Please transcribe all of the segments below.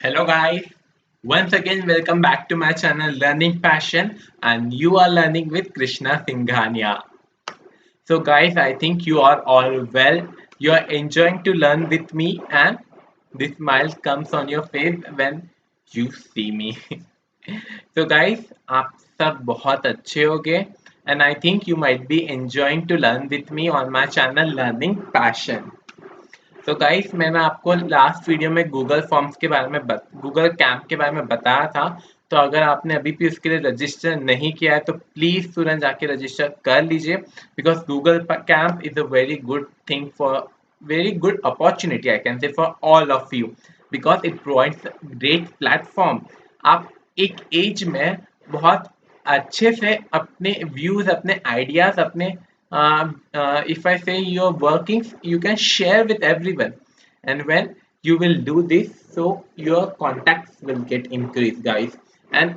Hello guys, once again welcome back to my channel Learning Passion and you are learning with Krishna Singhania. So guys, I think you are all well. You are enjoying to learn with me and this smile comes on your face when you see me. So guys, आप सब बहुत अच्छे होगे and I think you might be enjoying to learn with me on my channel Learning Passion. तो guys मैंने आपको last video में Google forms के बारे में गूगल कैंप के बारे में बताया था। तो अगर आपने अभी भी उसके लिए रजिस्टर नहीं किया है तो प्लीज़ तुरंत जाके रजिस्टर कर लीजिए because Google camp is a very good thing for very good opportunity I can say for all of you because it provides great platform. आप एक एज में बहुत अच्छे से अपने व्यूज अपने आइडियाज अपने if I say your workings you can share with everyone and when you will do this so your contacts will get increased guys and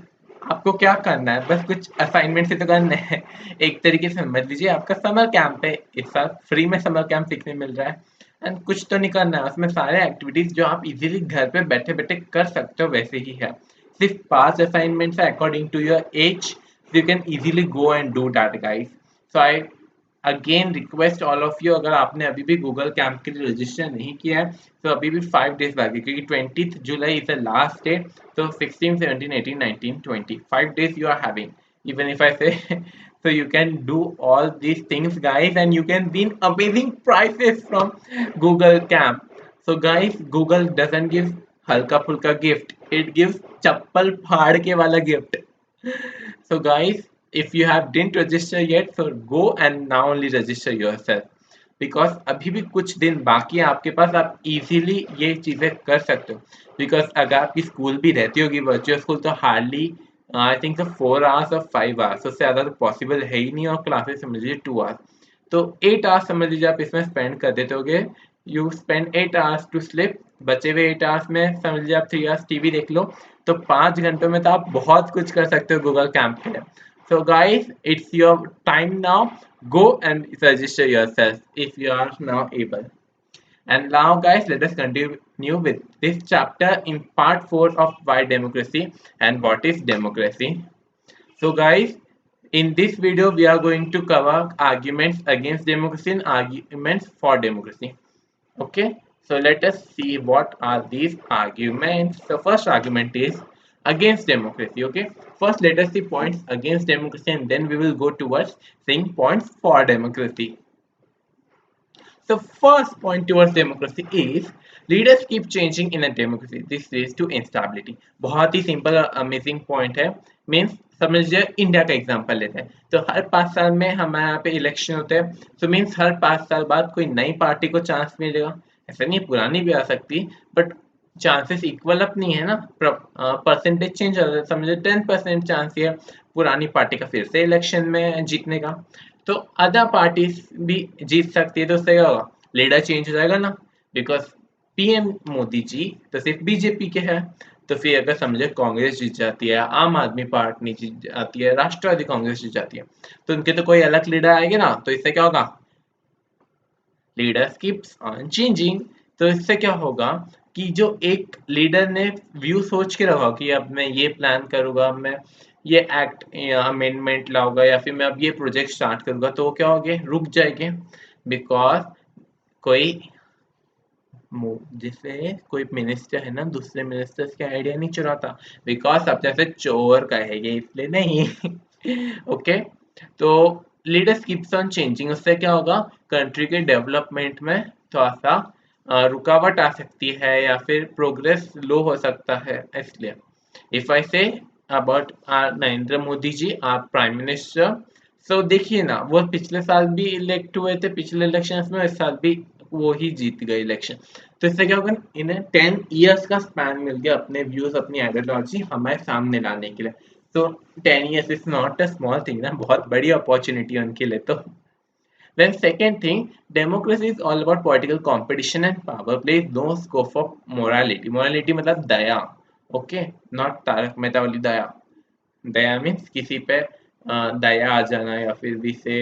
आपको क्या करना है बस कुछ असाइनमेंट से तो करना है। एक तरीके से समझ लीजिए आपका समर कैंप है इस साल फ्री में समर कैंप सीखने मिल रहा है एंड कुछ तो नहीं करना है उसमें सारे एक्टिविटीज जो आप इजीली घर पे बैठे बैठे कर सकते हो वैसे ही है। सिर्फ 5 असाइनमेंट्स है according to your age you can easily go and do that guys. So I again request all of you अगर आपने अभी भी गूगल कैंप के लिए रजिस्टर नहीं किया है तो अभी भी 5 डेज बाकी क्योंकि 20th July is the last day. तो 16 17 18 19 20 5 days you are having even if I say so you can do all these things guys and you can win amazing prizes from Google Camp. So guys Google doesn't give हल्का फुल्का gift it gives चप्पल फाड़ के वाला gift. So guys, if you have didn't register yet, so go and now only register yourself. Because अभी भी कुछ दिन बाकी है आपके पास आप इजीली ये चीज़ें कर सकते हो। बिकॉज अगर आपकी स्कूल भी रहती होगी वर्चुअल स्कूल तो हार्डली आई थिंक 4 आवर्स और 5 आवर्स उससे ज़्यादा तो पॉसिबल है ही नहीं और क्लासेस समझ लीजिए 2 आवर्स। तो 8 आवर्स समझ लीजिए आप इसमें स्पेंड कर देते होगे। You spend 8 hours to sleep बचे हुए 8 आवर्स में समझ लीजिए आप 3 आवर्स टीवी देख लो। तो 5 घंटों में तो आप बहुत कुछ कर सकते हो गूगल कैंप के लिए। So guys, it's your time now. Go and register yourself if you are now able. And now guys, let us continue with this chapter in part 4 of why democracy and what is democracy. So guys, in this video we are going to cover arguments against democracy and arguments for democracy. Okay, so let us see what are these arguments. The first argument is against democracy. Okay, first let us see points against democracy and then we will go towards seeing points for democracy. The first point towards democracy is leaders keep changing in a democracy. This leads to instability. बहुत ही simple और amazing point है। Means समझिए India का example लेते हैं तो हर 5 साल में हमारे यहाँ पे इलेक्शन होते हैं। तो मीन्स हर 5 साल बाद कोई नई पार्टी को चांस मिलेगा। ऐसा नहीं पुरानी भी आ सकती बट चांसेस इक्वल अप नहीं है ना। परसेंटेज चेंज हो रहा है समझिए 10% चांस है पुरानी पार्टी का फिर से इलेक्शन में जीतने का। तो अदर पार्टीज भी जीत सकती है तो उससे क्या होगा लीडर चेंज हो जाएगा ना। बिकॉज पीएम मोदी जी तो सिर्फ बीजेपी के हैं। तो फिर अगर समझे कांग्रेस जीत जाती है आम आदमी पार्टी जीत जाती है राष्ट्रवादी कांग्रेस जीत जाती है तो उनके तो कोई अलग लीडर आएंगे ना। तो इससे क्या होगा लीडर्स कीप्स ऑन चेंजिंग। तो इससे क्या होगा कि जो एक लीडर ने व्यू सोच के रखा कि अब मैं ये प्लान करूंगा मैं ये एक्ट अमेंडमेंट लाऊंगा या फिर मैं अब ये प्रोजेक्ट स्टार्ट करूंगा तो वो क्या हो गए रुक जाएंगे। बिकॉज कोई जैसे कोई मिनिस्टर है ना दूसरे मिनिस्टर्स के आइडिया नहीं चुराता बिकॉज सब जैसे चोर कहेंगे इसलिए नहीं। ओके, तो लीडर्स कीप्स ऑन चेंजिंग उससे क्या होगा कंट्री के डेवलपमेंट में थोड़ा सा रुकावट आ सकती है या फिर प्रोग्रेस लो हो सकता है। इसलिए if I say about Narendra Modi ji आप प्राइम मिनिस्टर सो देखिए ना वो पिछले साल भी इलेक्ट हुए थे पिछले इलेक्शन में इस साल भी वो ही जीत गए इलेक्शन। तो इससे क्या होगा इन्हें 10 years का स्पैन मिल गया अपने व्यूज अपनी आइडियोलॉजी हमारे सामने लाने के लिए। तो 10 years is not a small thing ना बहुत बड़ी अपॉर्चुनिटी है उनके लिए। तो then second thing democracy is all about political competition and power play no scope for morality मतलब दया। ओके, नॉट तारक मेहता वाली दया। दया मीन्स किसी पे दया आ जाना या फिर भी से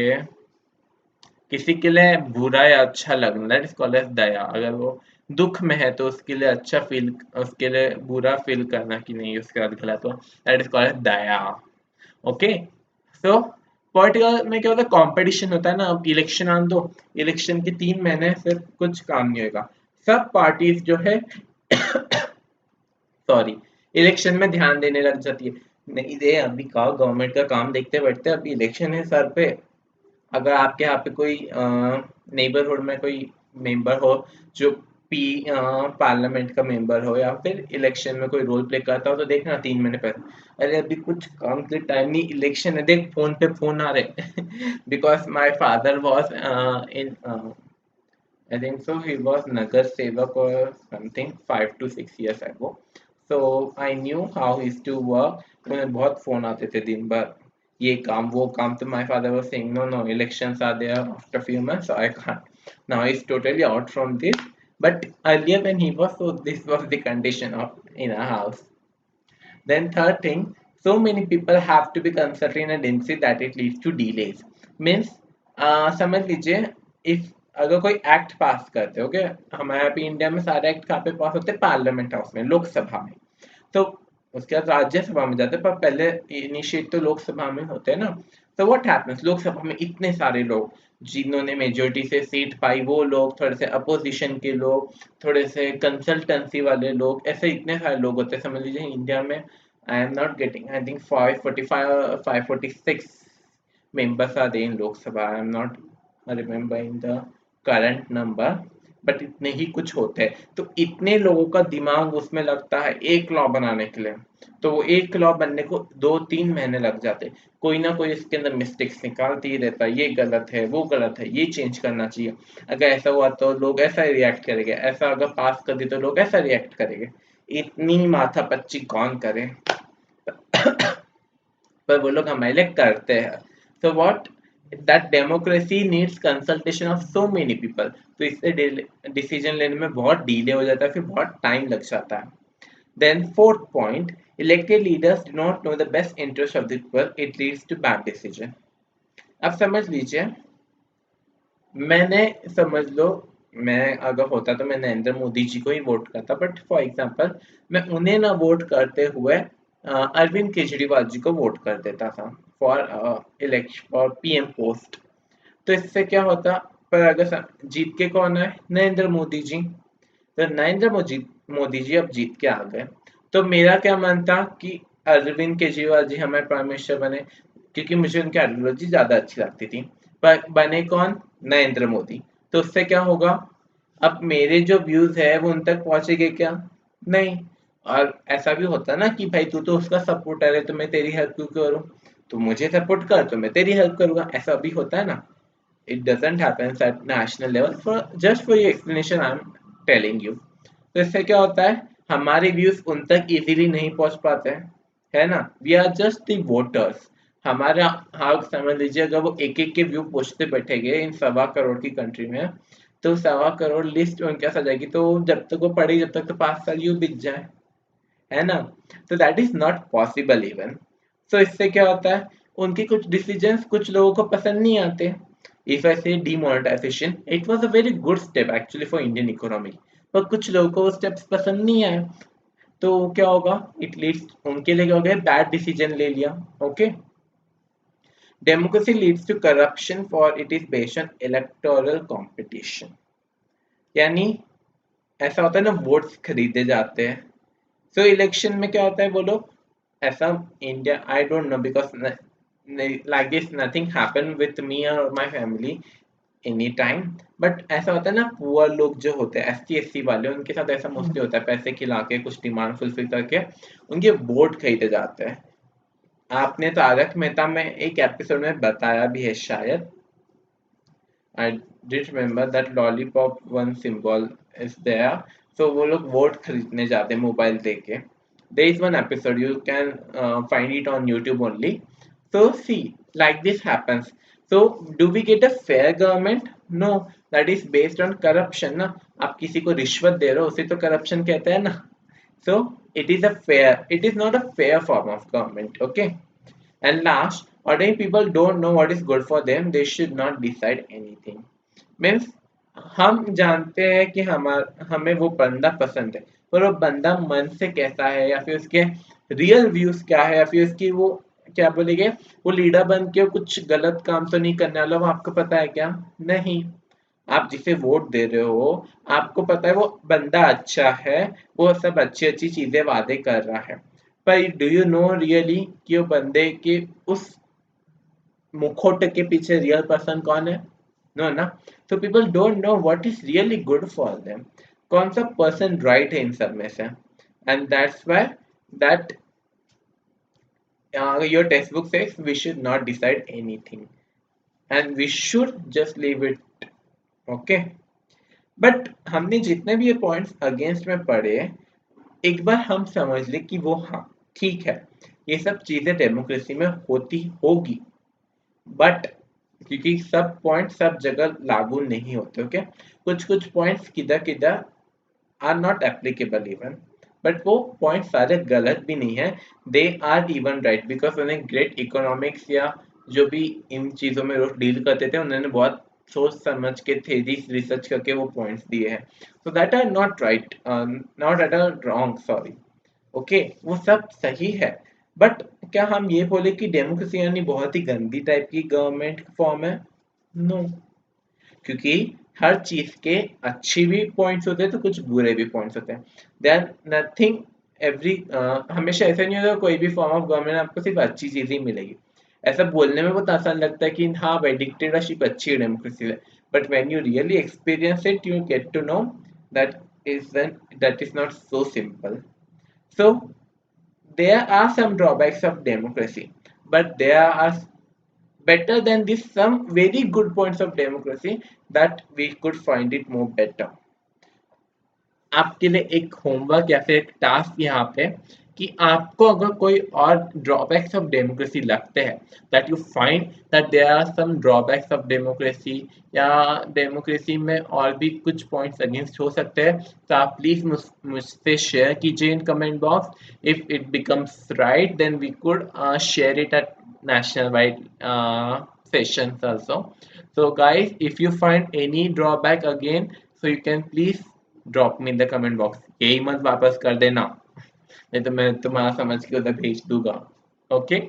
किसी के लिए बुरा या अच्छा लगना दैट इज कॉल्ड एज दया। अगर वो दुख में है तो उसके लिए अच्छा फील, उसके लिए बुरा फील करना कि नहीं उसके बाद गलत हुआ, that is called Daya. Okay, so political में क्या होता है, कंपटीशन होता है ना। अब इलेक्शन आन दो, इलेक्शन के 3 महीने फिर कुछ काम नहीं होगा। सब पार्टीज जो है सॉरी, इलेक्शन में ध्यान देने लग जाती है। नहीं दे, अभी का गवर्नमेंट का काम देखते बैठते, अभी इलेक्शन है सर पे। अगर आपके यहाँ पे कोई नेबरहुड में कोई मेंबर हो जो पी पार्लियामेंट का मेंबर हो या फिर इलेक्शन में कोई रोल प्ले करता हो, तो देखना 3 महीने पहले, अरे अभी कुछ काम के टाइम नहीं, इलेक्शन है, देख फोन पे फोन आ रहे। Because my father was in, I think so he was नगर सेवक और something 5 to 6 years ago, so I knew how he used to work। उन्हें बहुत फोन आते थे दिन भर, ये काम वो काम, तो my father was saying no no, elections are there after few months, so I can't, now he's totally out from this, but earlier when he was, so this was the condition of in a house। Then third thing, so many people have to be consulted in a density that it leads to delays। Means समझ लीजिए, if अगर कोई act पास करते हो, okay, हमारे यहाँ पे India में सारे एक्ट कहाँ पे पास होते हैं, पार्लियामेंट हाउस में, लोकसभा में। तो उसके बाद राज्यसभा में जाते हैं, पर पहले इनिशिएट तो लोकसभा में होते हैं ना। तो व्हाट हैपेंस, लोकसभा में इतने सारे लोग, जिन्होंने मेजोरिटी से सीट पाई वो लोग, थोड़े से अपोजिशन के लोग, थोड़े से कंसल्टेंसी वाले लोग, ऐसे इतने सारे लोग होते हैं। समझ लीजिए इंडिया में I am not getting, I think 545 546 members are there in Lok Sabha, I am not remembering the current number, but इतने ही कुछ होते हैं। तो इतने लोगों का दिमाग उसमें लगता है एक लॉ बनाने के लिए, तो वो एक लॉ बनने को 2-3 महीने लग जाते। कोई ना कोई इसके अंदर मिस्टेक्स निकालते ही रहता है, ये गलत है वो गलत है, ये चेंज करना चाहिए, अगर ऐसा हुआ तो लोग ऐसा रिएक्ट करेंगे, ऐसा अगर पास कर दी तो लोग ऐसा रिएक्ट करेंगे। इतनी माथापच्ची कौन करे। पर वो लोग हमारे लिए करते हैं। So what, that democracy needs consultation of so many people, तो इससे डिसीजन लेने में बहुत डिले हो जाता है, फिर बहुत टाइम लग जाता है। Then fourth point, elected leaders do not know the best interest of the people, it leads to bad decision. अब समझ लीजिए, मैंने, समझ लो, मैं अगर होता तो मैं नरेंद्र मोदी जी को ही वोट करता, बट फॉर एग्जांपल मैं उन्हें ना वोट करते हुए अरविंद केजरीवाल जी को वोट कर देता था for election for PM post. तो इससे क्या होता, पर अगर जीत के कौन है, नरेंद्र मोदी जी, तो नरेंद्र मोदी जी अब जीत के आ गए, तो मेरा क्या मन था कि अरविंद केजरीवाल जी हमारे प्राइम मिनिस्टर बने, क्योंकि मुझे उनकी आइडियोलॉजी ज्यादा अच्छी लगती थी। पर बने कौन, नरेंद्र मोदी। तो उससे क्या होगा, अब मेरे जो व्यूज है वो उन तक पहुंचेंगे क्या, नहीं। और ऐसा भी होता है ना कि भाई तू तो उसका सपोर्टर है तो मैं तेरी हेल्प क्यों करूं, तो मुझे सपोर्ट कर तो मैं तेरी हेल्प करूंगा, ऐसा भी होता है ना। it doesn't happen at national level, for just for your explanation I'm telling you। तो इससे क्या होता है, हमारे व्यूज उन तक इजीली नहीं पहुंच पाते हैं, है ना। We are just the voters. हमारा, हाँ समझ लीजिए, अगर वो एक एक के व्यू पूछते बैठेंगे इन 1.25 करोड़ की कंट्री में, तो 1.25 करोड़ लिस्ट उनके पास आ जाएगी, तो जब तक वो पढ़ेगी जब तक तो 5 साल यूं बीत जाए, है ना। तो that is not possible even. So इससे क्या होता है, उनके कुछ डिसीजंस कुछ लोगों को पसंद नहीं आते। इफ आई से demonetisation, it was a very good step actually for Indian economy, पर कुछ लोगों को वो स्टेप्स पसंद नहीं आए, तो क्या होगा, इट लीड्स, उनके लिए क्या हो गया, बैड डिसीजन ले लिया। Okay, democracy leads to corruption for it is based on electoral competition. यानी ऐसा होता है ना, वोट्स खरीदे जाते हैं। सो इलेक्शन में क्या होता है, बोलो, ऐसा India, I don't know because like this nothing happen with me और my family any time, but ऐसा होता है ना, पुअर लोग जो होते हैं ST SC वाले, उनके साथ ऐसा मोस्टली होता है, पैसे खिला के कुछ डिमांड फुलफिल करके उनके वोट खरीदे जाते हैं। आपने तारक मेहता में एक एपिसोड में बताया भी है शायद, I did remember that lollipop one symbol is there. So वो लोग वोट खरीदने जाते हैं मोबाइल दे के। There is one episode, you can find it on YouTube only. So see, like this happens. So do we get a fair government? No, that is based on corruption ना। आप किसी को रिश्वत दे रहे हो उसे तो corruption कहते हैं ना। So it is not a fair form of government, okay? And last, ordinary people don't know what is good for them, they should not decide anything। Means हम जानते हैं कि हमें वो बंदा पसंद है, पर वो बंदा मन से कैसा है, या फिर उसके रियल व्यूज क्या है, या फिर उसकी वो क्या बोलेंगे, वो लीडर बन के कुछ गलत काम तो नहीं करने वाला, वो आपको पता है क्या? नहीं। आप जिसे वोट दे रहे हो, आपको पता है वो बंदा अच्छा है, वो सब अच्छी अच्छी चीजें वादे कर रहा है, पर डू यू नो रियली कि वो बंदे के उस मुखौटे के पीछे रियल पर्सन कौन है? नो ना। तो people don't know what is really good for them, कौन सा पर्सन राइट है इन सब में से। And that's why that your textbook says we should not decide anything and we should just leave it. Okay, but हमने जितने भी ये पॉइंट्स अगेंस्ट में पढ़े, एक बार हम समझ ले कि वो हाँ ठीक है, ये सब चीजें डेमोक्रेसी में होती होगी, बट क्योंकि सब पॉइंट सब जगह लागू नहीं होते। ओके, कुछ कुछ पॉइंट्स किधर किधर are not applicable even, but वो पॉइंट सारे गलत भी नहीं है, they are even right, because उन्हें ग्रेट इकोनॉमिक्स या जो भी इन चीज़ों में डील करते थे, उन्होंने बहुत सोच समझ के थेरीज रिसर्च करके वो पॉइंट्स दिए हैं, so that are not right, not at all wrong, sorry. Okay, वो सब सही है, बट क्या हम ये बोले कि डेमोक्रेसी यानी बहुत ही गंदी टाइप की गवर्नमेंट फॉर्म है? नो, क्योंकि हर चीज के अच्छी भी पॉइंट्स होते हैं तो कुछ बुरे भी पॉइंट्स होते हैं। दे आर नथिंग एवरी, हमेशा ऐसा नहीं होगा कोई भी फॉर्म ऑफ गवर्नमेंट आपको सिर्फ अच्छी चीज ही मिलेगी। ऐसा बोलने में बहुत आसान लगता है कि हाँ भाई डिक्टेटरशिप अच्छी है, डेमोक्रेसी है, but when you really experience it you get to know that that is not so simple. So there are some drawbacks of democracy, but there are better than this some very good points of democracy that we could find it more better. आपके लिए एक homework या फिर एक task यहाँ पे, कि आपको अगर कोई और ड्रॉबैक्स ऑफ डेमोक्रेसी लगते हैं, that you find that there are some drawbacks of democracy, या डेमोक्रेसी में और भी कुछ पॉइंट्स अगेंस्ट हो सकते हैं, तो आप प्लीज मुझसे शेयर कीजिए in comment box. If it becomes right then we could share it at national wide sessions also. So guys, if you find any drawback again, so you can please drop me in the comment box, यही मत वापस कर देना, नहीं तो मैं तुम्हारा समझ के उधर भेज दूंगा। Okay,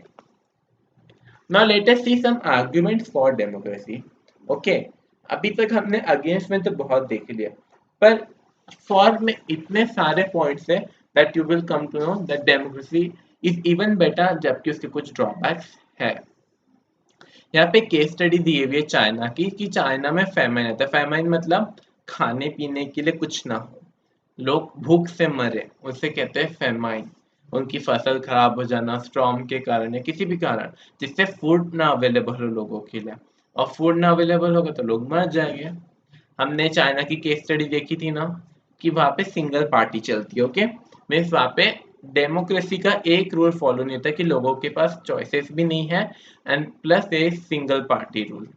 now let us see some arguments for democracy. Okay, अभी तक हमने अगेंस्ट में तो बहुत देख लिया, पर फॉर में इतने सारे पॉइंट्स है that you will come to know that democracy is even better, जबकि उसके कुछ ड्रॉबैक्स है। यहाँ पे केस स्टडी दी हुई है चाइना की, कि चाइना में फेमाइन आता है। फेमाइन मतलब खाने पीने के लिए कुछ ना हो, लोग भूख से मरे, उसे कहते हैं फेमाइन। उनकी फसल खराब हो जाना स्टॉर्म के कारण या किसी भी कारण, जिससे फूड ना अवेलेबल हो लोगों के लिए, और फूड ना अवेलेबल होगा तो लोग मर जाएंगे। हमने चाइना की केस स्टडी देखी थी ना, कि वहाँ पे सिंगल पार्टी चलती है। ओके, मीन्स वहाँ पे डेमोक्रेसी का एक रूल फॉलो नहीं होता, कि लोगों के पास चॉइसेस भी नहीं है, and plus a single party rule,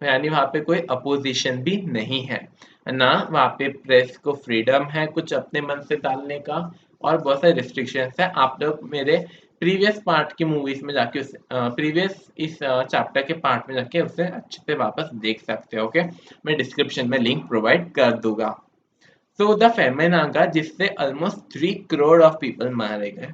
यानी वहाँ पे कोई अपोजिशन भी नहीं है ना, वहाँ पे प्रेस को फ्रीडम है कुछ अपने मन से डालने का, और बहुत सारे रिस्ट्रिक्शंस है। आप लोग मेरे प्रीवियस पार्ट की मूवीज में जाके उस प्रीवियस इस चैप्टर के पार्ट में जाके उसे अच्छे से वापस देख सकते हो। ओके, मैं डिस्क्रिप्शन में लिंक प्रोवाइड कर दूंगा। सो द फेमिन आगा, जिससे ऑलमोस्ट 3 करोड़ ऑफ पीपल मारे गए,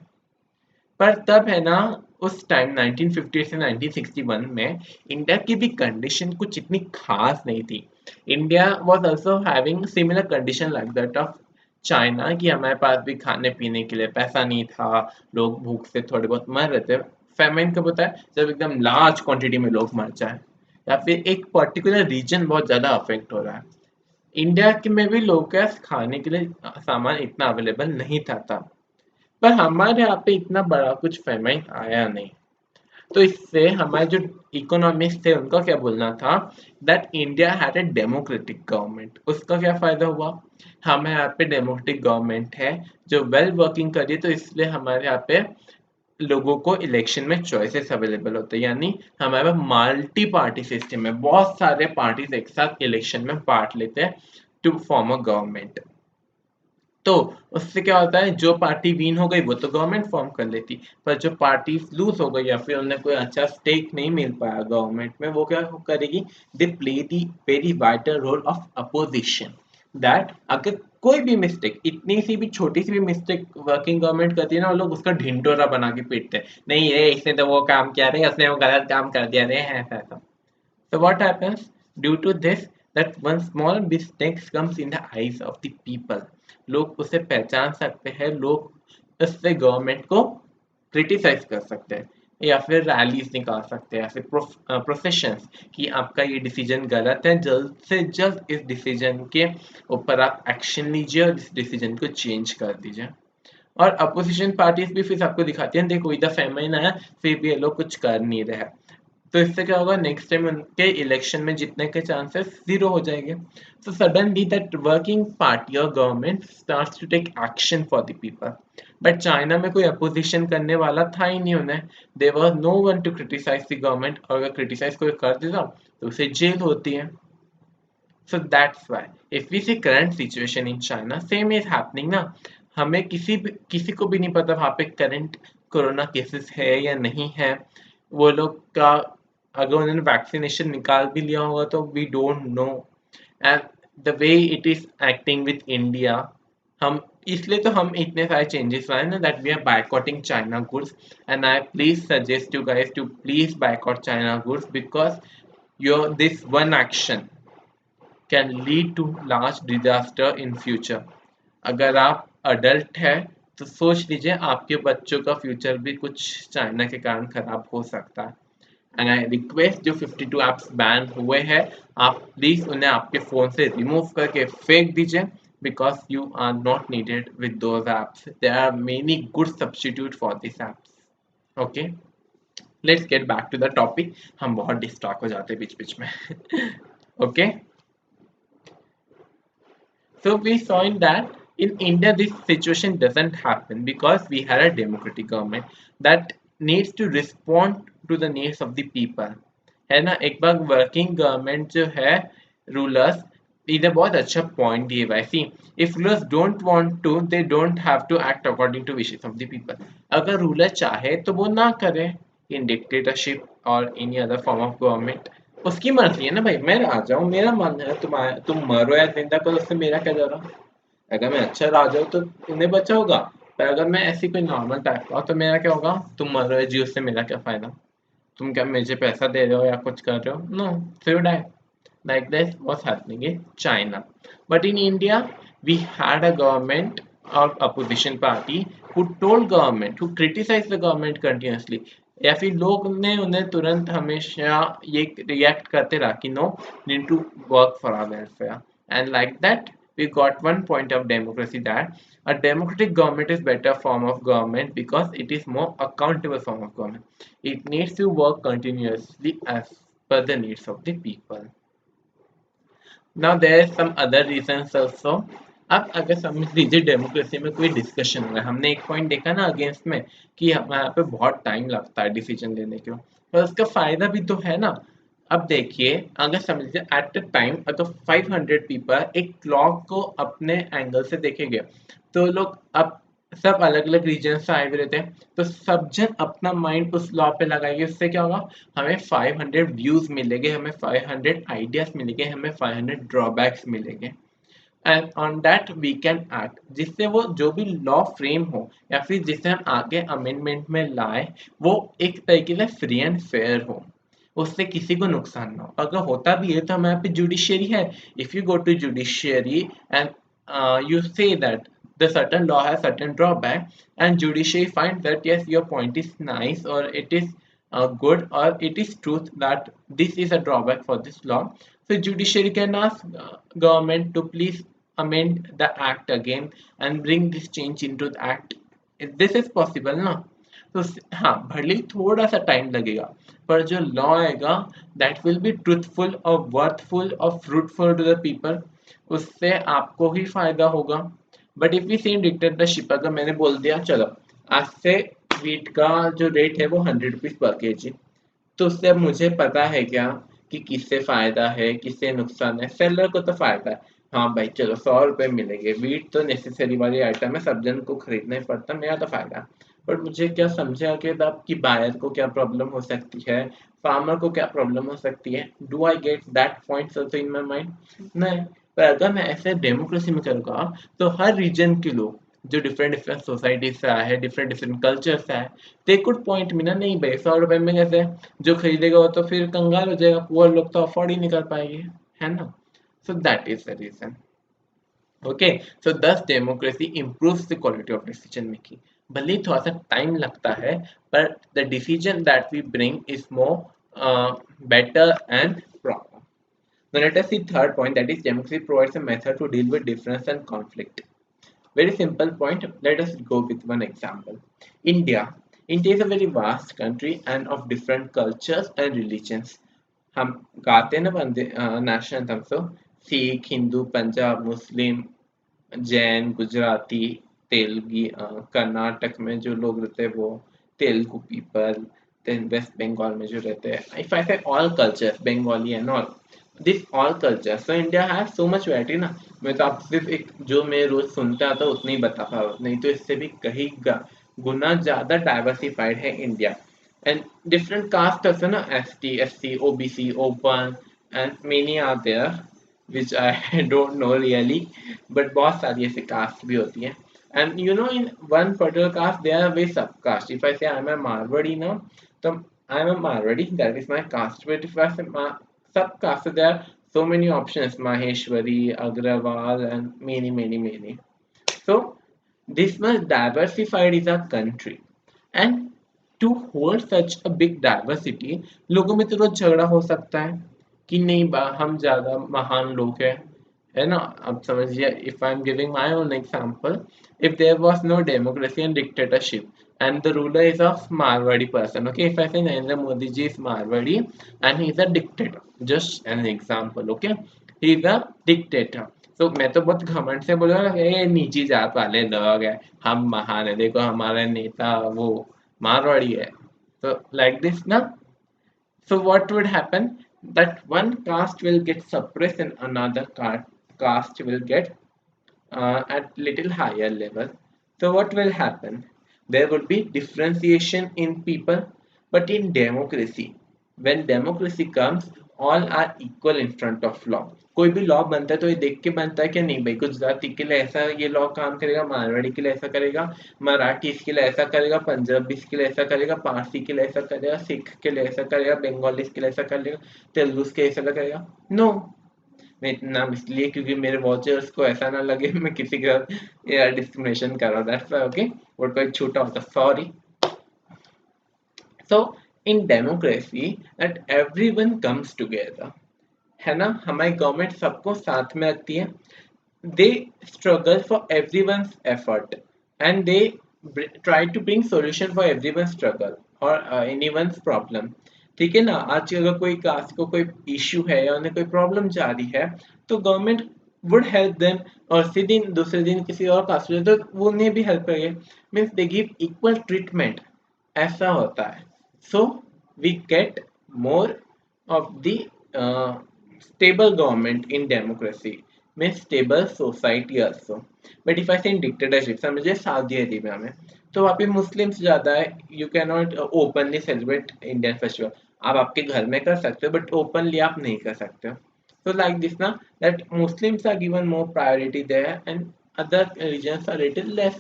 पर तब है ना, उस टाइम 1950 से 1961 में इंडिया की भी कंडीशन कुछ इतनी खास नहीं थी। India was also having similar condition like that of China, कि हमारे पास भी खाने पीने के लिए पैसा नहीं था, लोग भूख से थोड़े बहुत मर रहे थे। फेमाइन कब होता है? जब एकदम लार्ज क्वांटिटी में लोग मर जाए, या फिर एक पर्टिकुलर रीजन बहुत ज़्यादा अफेक्ट हो रहा है। इंडिया के में भी लोगों के पास खाने के लिए सामान इतना अवेलेबल नहीं था तब, पर हमारे यहाँ पे इतना बड़ा कुछ फेमाइन आया नहीं। तो इससे हमारे जो इकोनॉमिस्ट थे उनका क्या बोलना था, that India had a democratic government. उसका क्या फायदा हुआ? हमारे यहाँ पे डेमोक्रेटिक गवर्नमेंट है जो वेल वर्किंग कर रही है, तो इसलिए हमारे यहाँ पे लोगों को इलेक्शन में चॉइसेस अवेलेबल होते हैं, यानी हमारे पास मल्टी पार्टी सिस्टम है, बहुत सारे पार्टीज एक साथ इलेक्शन में पार्ट लेते हैं टू फॉर्म अ गवर्नमेंट। तो उससे क्या होता है, जो पार्टी विन हो गई वो तो गवर्नमेंट फॉर्म कर लेती, पर जो पार्टी लूज हो गई या फिर उन्हें कोई अच्छा स्टेक नहीं मिल पाया गवर्नमेंट में, वो क्या करेगी, they play the very vital role of opposition. That अगर कोई भी मिस्टेक, इतनी सी भी छोटी सी भी मिस्टेक वर्किंग गवर्नमेंट करती है ना, वो लोग उसका ढिंडोरा बना के पीटते हैं, नहीं रे इसने तो वो काम किया रे, उसने वो गलत काम कर दिया रे, है ऐसा। So what happens due to this, that one small mistake comes in the eyes of the people, लोग उसे पहचान सकते हैं, लोग उससे गवर्नमेंट को क्रिटिसाइज कर सकते हैं या फिर रैलीज निकाल सकते हैं या फिर प्रोसेशंस कि आपका ये डिसीजन गलत है, जल्द से जल्द इस डिसीजन के ऊपर आप एक्शन लीजिए और इस डिसीजन को चेंज कर दीजिए। और अपोजिशन पार्टीज भी फिर आपको दिखाती हैं, देखो इधर फेमाइन है फिर भी ये लोग कुछ कर नहीं रहे हैं, तो इससे क्या होगा, नेक्स्ट टाइम उनके इलेक्शन में जीतने के चांसेस जीरो हो जाएंगे। So suddenly that working party और government starts to take action for the people, but China में कोई अपोजिशन करने वाला था ही नहीं उन्हें, there was no one to criticise the government, और अगर क्रिटिसाइज कोई कर देता तो उसे जेल होती है। So that's why if we see current situation in China, same is happening ना, हमें किसी को भी नहीं पता वहाँ पे करंट कोरोना केसेस है या नहीं है, वो लोग का अगर उन्होंने वैक्सीनेशन निकाल भी लिया होगा तो we don't know. And the way it is acting with India, हम इसलिए तो हम इतने सारे चेंजेस लाए ना, that we are boycotting China goods, and I please suggest you guys to please boycott China goods, because your this one action can lead to large disaster in future. अगर आप अडल्ट है तो सोच लीजिए आपके बच्चों का फ्यूचर भी कुछ चाइना के कारण खराब हो सकता है। एंड आई रिक्वेस्ट, जो 52 ऐप्स बैन हुए हैं, आप प्लीज उन्हें आपके फोन से रिमूव करके फेंक दीजिए, because you are not needed with those apps, there are many good substitute for this apps. Okay, let's get back to the topic, हम बहुत डिस्ट्रैक्ट हो जाते हैं बीच बीच में। ओके, so we saw in that in India this situation doesn't happen because we had a democratic government that needs to respond to the needs of the people, है ना। एक बार वर्किंग गवर्नमेंट जो है, रूलर्स, इधर बहुत अच्छा पॉइंट दिए भाई, see if rulers don't want to, they don't have to act according to wishes of the people. अगर रूलर चाहे तो वो ना करे, इन डिक्टेटरशिप और any other form of government, उसकी मर्जी है ना भाई, मैं राजा हूँ, मेरा मन है, तुम मरो या जिंदा करो, उससे मेरा क्या जा रहा। अगर मैं अच्छा राजा हूँ तो उन्हें बचा होगा, पर अगर मैं ऐसी कोई नॉर्मल टाइप का हूँ तो मेरा क्या होगा, तुम मरो या जी, उससे मेरा क्या फायदा, तुम क्या मुझे पैसा दे रहे हो या कुछ कर रहे हो, नो, फिर die. Like this was happening in China. But in India, we had a government or opposition party who told government, who criticized the government continuously. या फिर लोग ने उन्हें तुरंत हमेशा ये रिएक्ट करते रहा कि no, need to work for our welfare, and like that we got one point of democracy, that a democratic government is better form of government because it is more accountable form of government. It needs to work continuously as per the needs of the people. Now there is some other reasons also. अब अगर समझ लीजिए democracy में कोई discussion हो रहा है, हमने एक पॉइंट देखा ना अगेंस्ट में कि हमारे पे बहुत टाइम लगता है डिसीजन लेने के, पर उसका फायदा भी तो है ना। अब देखिए, अगर समझ लीजिए एट द टाइम अगर 500 पीपल एक क्लॉक को अपने एंगल से देखेंगे, तो लोग अब सब अलग अलग रीजन से आए हुए रहते हैं, तो सब जन अपना माइंड उस लॉ पे लगाएंगे, उससे क्या होगा, हमें 500 व्यूज मिलेंगे, हमें 500 आइडियाज मिलेंगे, हमें 500 ड्रॉबैक्स मिलेंगे, and on that we can act, जिससे वो जो भी लॉ फ्रेम हो या फिर जिसे हम आगे अमेंडमेंट में लाए, वो एक तरीके से फ्री एंड फेयर हो, उससे किसी को नुकसान ना हो। अगर होता भी है तो हमारे यहाँ पे जुडिशियरी है, if you go to judiciary and you say that the certain law has certain drawback, and judiciary find that yes, your point is nice, or it is good, or it is truth that this is a drawback for this law, so judiciary can ask government to please amend the act again and bring this change into the act. This is possible ना। तो हाँ, भले ही थोड़ा सा time लगेगा, पर जो law आएगा दैट विल बी ट्रूथफुल और वर्थफुल और फ्रूटफुल टू द पीपल, उससे आपको ही फायदा होगा। But if we see in dictatorship, अगर मैंने बोल दिया चलो आज से वीट का जो रेट है वो 100 रुपीज पर केजी, तो उससे अब मुझे पता है क्या कि किससे फायदा है किससे नुकसान है, सेलर को तो फायदा है, हाँ भाई चलो 100 रुपये मिलेंगे, वीट तो नेसेसरी वाली आइटम है, सब जन को खरीदना ही पड़ता, मेरा तो फायदा। बट मुझे क्या समझे कि अब कि बायर को क्या प्रॉब्लम हो सकती है, फार्मर को क्या प्रॉब्लम हो सकती है, do I get that points also in my mind? नहीं। पर अगर मैं ऐसे डेमोक्रेसी में करूँगा तो हर रीजन के लोग जो डिफरेंट डिफरेंट सोसाइटी से आए हैं, डिफरेंट डिफरेंट कल्चर से आए, दे कुड पॉइंट मी ना, नहीं भाई 100 रुपये में कैसे, जो खरीदेगा वो तो फिर कंगाल हो जाएगा, पुअर लोग तो अफोर्ड ही नहीं कर पाएंगे, है ना? So that is the reason. Okay, so thus democracy improves the quality of decision making. भले ही थोड़ा सा टाइम लगता है, पर the decision that we bring is more better and proper. Now let us see third point, that is democracy provides a method to deal with difference and conflict. Very simple point. Let us go with one example. India. India is a very vast country and of different cultures and religions. हम गाते हैं ना वंदे national anthem, तो सिख, हिंदू, पंजाब, मुस्लिम, जैन, गुजराती, तेलगी, कर्नाटक में जो लोग रहते हैं वो तेलुगु पीपल, देन वेस्ट बंगाल में जो रहते हैं, if I say all cultures, Bengali and all, this all cultures, so India has so much variety ना। मैं तो आप सिर्फ एक जो मैं रोज सुनता था उतना ही बता पा रहा हूँ, नहीं तो इससे भी कहीं गुना ज्यादा डाइवर्सिफाइड है India. And different caste also ना, ST, SC, OBC, open and many are there which I don't know really, but बहुत सारी ऐसी कास्ट भी होती है। And you know in one particular caste there are very sub caste. If I say I'm a Marwadi now, so I'm a Marwadi, that is my caste. But if I say sub caste, so there are so many options: Maheshwari, Agrawal, and many, many, many. So this much diversified is our country, and to hold such a big diversity, लोगों में तो रोज झगड़ा हो सकता है कि नहीं हम ज्यादा महान लोग हैं, है ना? अब समझिए, if I'm giving my own example, if there was no democracy and dictatorship and the ruler is of Marwadi person, okay, if I say Narendra Modi ji is Marwadi and he is a dictator, just an example, okay, he is a dictator, तो मैं तो बहुत घमंड से बोलूँगा ये नीची जात वाले लोग हैं, हम महान है, देखो हमारा नेता वो मारवाड़ी है, तो like this ना, so what would happen? That one caste will get suppressed and another caste will get at little higher level. So what will happen? There will be differentiation in people, but in democracy, when democracy comes, all are equal in front of law. कोई भी law बनता है तो ये देख के बनता है कि नहीं भाई गुजराती के लिए ऐसा ये लॉ काम करेगा, मारवाड़ी के लिए ऐसा करेगा, मराठी के लिए ऐसा करेगा, पंजाबी के लिए ऐसा करेगा, पारसी के लिए ऐसा करेगा, सिख के लिए ऐसा करेगा, बंगाली के लिए ऐसा करेगा, तेलुगु के ऐसा करेगा। नो, मैं इतना इसलिए क्योंकि मेरे वॉचर्स को ऐसा ना लगे मैं किसी का डिस्क्रिमिनेशन कर रहा हूँ, दैट्स व्हाई, ओके, और कोई छूटा होता sorry. So in democracy that everyone comes together, है ना, हमारी गवर्नमेंट सबको साथ में रखती है, they struggle for everyone's effort and they try to bring solution for everyone's struggle or anyone's problem। ठीक है ना, आज अगर कोई कास्ट को कोई इश्यू है या उन्हें कोई प्रॉब्लम जा रही है तो गवर्नमेंट वुड हेल्प देम, और इसी दिन दूसरे दिन किसी और कास्ट में तो वो उन्हें भी हेल्प करेंगे, means they give equal treatment, ऐसा होता है। So we get more of the stable government in democracy, में stable society also। But if I say in dictatorship, समझिए सऊदी अरेबिया में तो वहाँ पे मुस्लिम्स ज़्यादा है, you can not openly celebrate Indian festival, आप आपके घर में कर सकते हो बट ओपनली आप नहीं कर सकते हो। So like this ना, that Muslims are given more priority there and other religions are little less,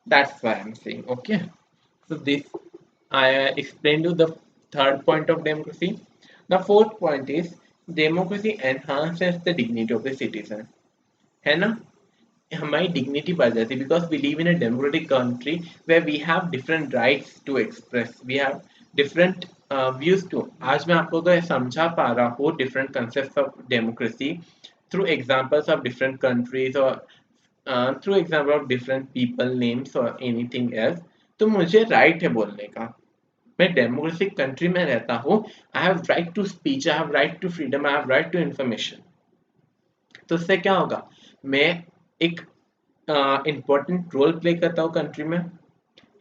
that's why I'm saying, okay, so this I explained you the third point of democracy. The fourth point is democracy enhances the dignity of the citizen, है ना, हमारी dignity बढ़ जाती है because we live in a democratic country where we have different rights to express, we have different views too. आज मैं आपको अगर समझा पा रहा हूँ different concept of democracy through examples of different countries और through example of different people names और एनीथिंग एल्स, तो मुझे राइट है बोलने का, मैं डेमोक्रेटिक कंट्री में रहता हूँ, I have right to speech, I have right to freedom, I have right to information. तो उससे क्या होगा, मैं एक इम्पोर्टेंट रोल प्ले करता हूँ कंट्री में,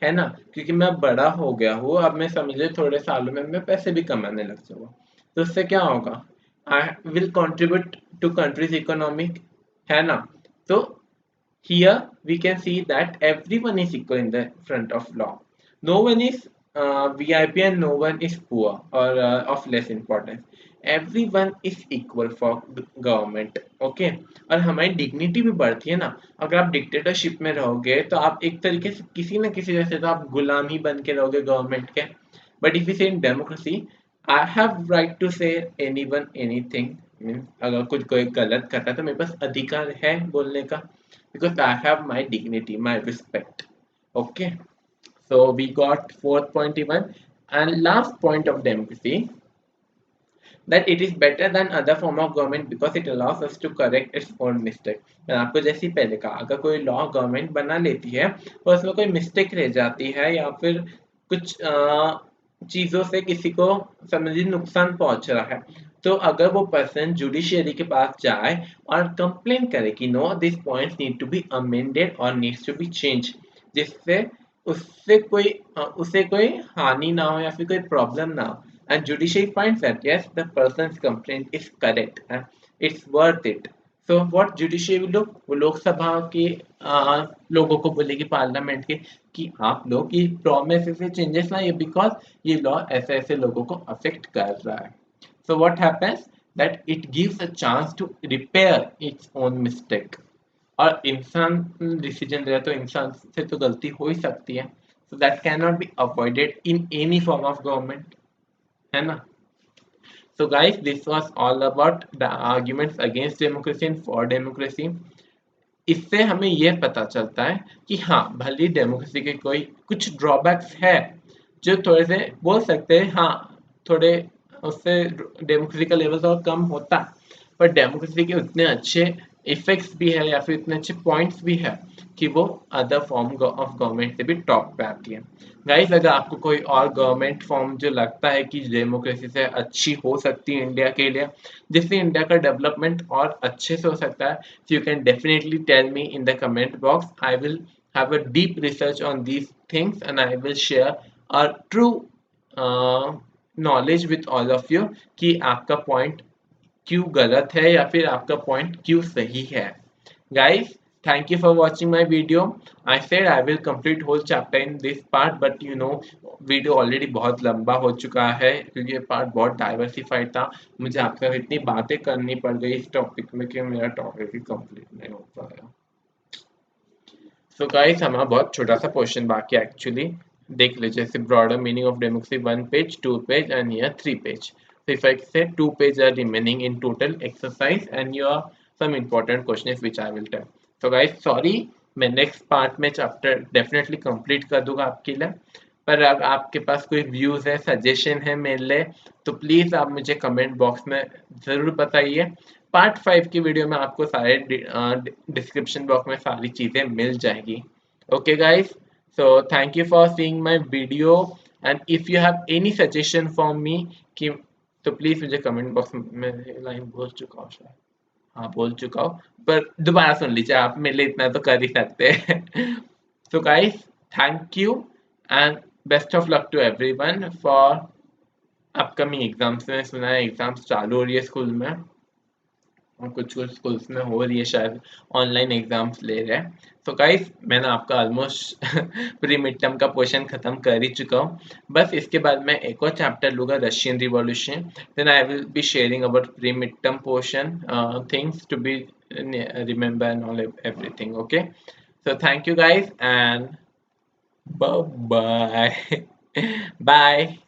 है ना, क्योंकि मैं बड़ा हो गया हूँ, अब मैं समझे थोड़े सालों में मैं पैसे भी कमाने लग जाऊंगा, तो उससे क्या होगा, I will contribute to country's economic, है ना? तो here we can see that everyone is equal in the front of law. No one is VIP and no one is poor or of less importance. Everyone is equal for government. Okay. और हमारी dignity भी बढ़ती है ना. अगर आप dictatorship में रहोगे तो आप एक तरीके से किसी न किसी जैसे तो आप गुलाम ही बन के रहोगे गवर्नमेंट के. But if you say in democracy, I have right to say anyone anything. Means अगर कुछ कोई गलत करता है तो मेरे पास अधिकार है बोलने का, because I have my dignity, my respect. Okay, so we got fourth point even, and last point of democracy, that it is better than other form of government because it allows us to correct its own mistake. मैं आपको जैसे ही पहले कहा, अगर कोई law government बना लेती है और उसमें कोई मिस्टेक रह जाती है या फिर कुछ चीज़ों से किसी को समझिए नुकसान पहुंच रहा है, तो अगर वो पर्सन जुडिशियरी के पास जाए और कंप्लेन करे कि no this points need to be amended और नीड्स टू बी चेंज, जिससे उसे कोई हानि ना हो या फिर कोई प्रॉब्लम ना हो, and judiciary finds that yes, the person's complaint is correct and it's worth it. So what judiciary will do, वो लोकसभा के लोगों को बोलेगी, पार्लियामेंट के, कि आप लोग ये प्रॉमिस से चेंजेस लाइए बिकॉज ये लॉ ऐसे ऐसे लोगों को अफेक्ट कर रहा है. So what happens, that it gives a chance to repair its own mistake. और इंसान डिसीजन ले रहा है तो इंसान से तो गलती हो ही सकती है. So that cannot be avoided in any form of government, है ना? So guys, this was all about the arguments against democracy and for democracy. इससे हमें यह पता चलता है कि हाँ, भले डेमोक्रेसी के कोई कुछ ड्रॉबैक्स है जो थोड़े से बोल सकते हैं, हाँ थोड़े उससे डेमोक्रेसी का लेवल तो कम होता, पर डेमोक्रेसी के उतने अच्छे इफेक्ट्स भी है या फिर इतने अच्छे पॉइंट्स भी है कि वो अदर फॉर्म ऑफ गवर्नमेंट से भी टॉप पे आती है. गाइस, अगर आपको कोई और गवर्नमेंट फॉर्म जो लगता है कि डेमोक्रेसी से अच्छी हो सकती है इंडिया के लिए, जिससे इंडिया का डेवलपमेंट और अच्छे से हो सकता है, so you can definitely tell me in the comment box. I will have a deep research on these things and I will share a true knowledge with all of you कि आपका point क्यों गलत है या फिर आपका point क्यों सही है. Guys, thank you for watching my video. I said I will complete whole chapter in this part, but you know video already बहुत लंबा हो चुका है क्योंकि ये पार्ट बहुत डाइवर्सिफाइड था. मुझे आपके साथ इतनी बातें करनी पड़ गई इस टॉपिक में कि मेरा टॉपिक ही कंप्लीट नहीं हो पाया. सो गाइस, हमारा बहुत छोटा सा क्वेश्चन बाकी है एक्चुअली. देख लीजिए, जैसे broader meaning of democracy 1 page, 2 page and here 3 page. So if I say 2 pages are remaining in total exercise and your some important questions which I will tell. So guys, sorry, मैं next part में chapter definitely complete कर दूंगा आपके लिए. पर अगर आपके पास कोई व्यूज है, सजेशन है मेरे लिए, तो प्लीज आप मुझे कमेंट बॉक्स में जरूर बताइए. पार्ट 5 की वीडियो में आपको सारे डिस्क्रिप्शन बॉक्स में सारी चीजें मिल जाएगी. Okay guys, so thank you for seeing my video and if you have any suggestion for me कि, तो प्लीज मुझे कमेंट बॉक्स में, लाइन बोल चुका हूँ शायद, हाँ बोल चुका हूँ, पर दोबारा सुन लीजिए, आप मेरे लिए इतना तो कर ही सकते हैं. तो guys, thank you and best of luck to everyone for upcoming exams. में सुना है एग्जाम्स चालू हो रही है स्कूल में और कुछ कुछ स्कूल्स में हो रही है शायद ऑनलाइन एग्जाम्स ले रहे हैं. तो गाइस, मैंने आपका ऑलमोस्ट प्री मिड टर्म का पोर्शन खत्म कर ही चुका हूँ. बस इसके बाद मैं एक और चैप्टर लूँगा, Russian revolution. Then I will be sharing about pre mid term portion, things to be remember and all everything. Okay, so thank you guys and bye bye. Bye.